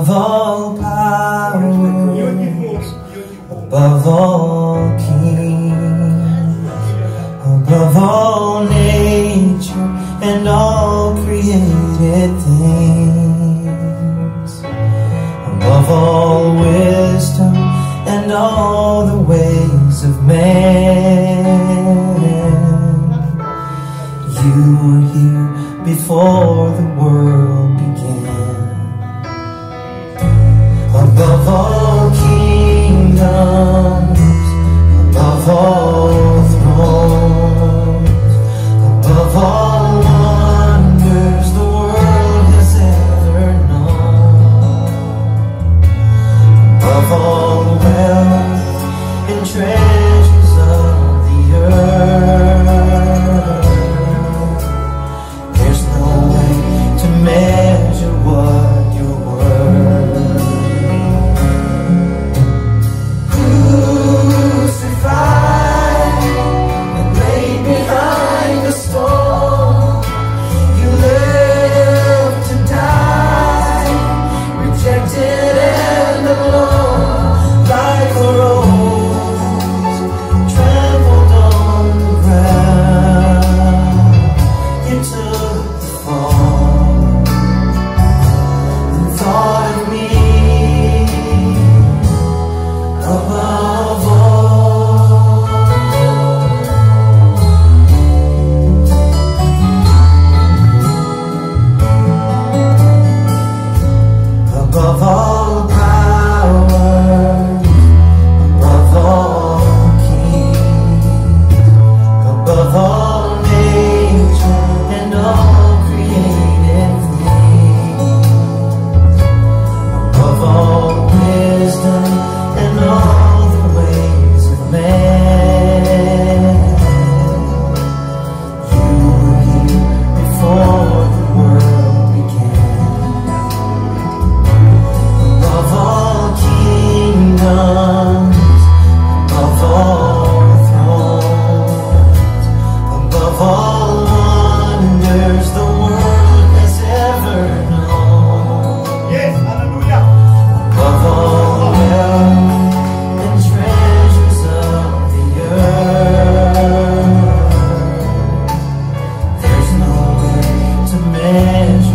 above all powers, above all kings, above all nature and all created things, above all wisdom and all the ways of man. You were here before the world began. Above all kingdoms, above all thrones, above all wonders the world has ever known, above all wealth and treasures of the earth, there's no way to measure what you're worth. Crucified and laid behind a stone, you lived to die, rejected and alone, like a rose trampled on the ground. You took the fall and thought of me above all. Above all powers, above all kings, above all nature and all created things, above all wisdom and all the ways of man. You were here before the world began. Above all kingdoms, above all thrones, above all wonders the world has ever known. Yes, hallelujah. Above all wealth and treasures of the earth, there's no way to measure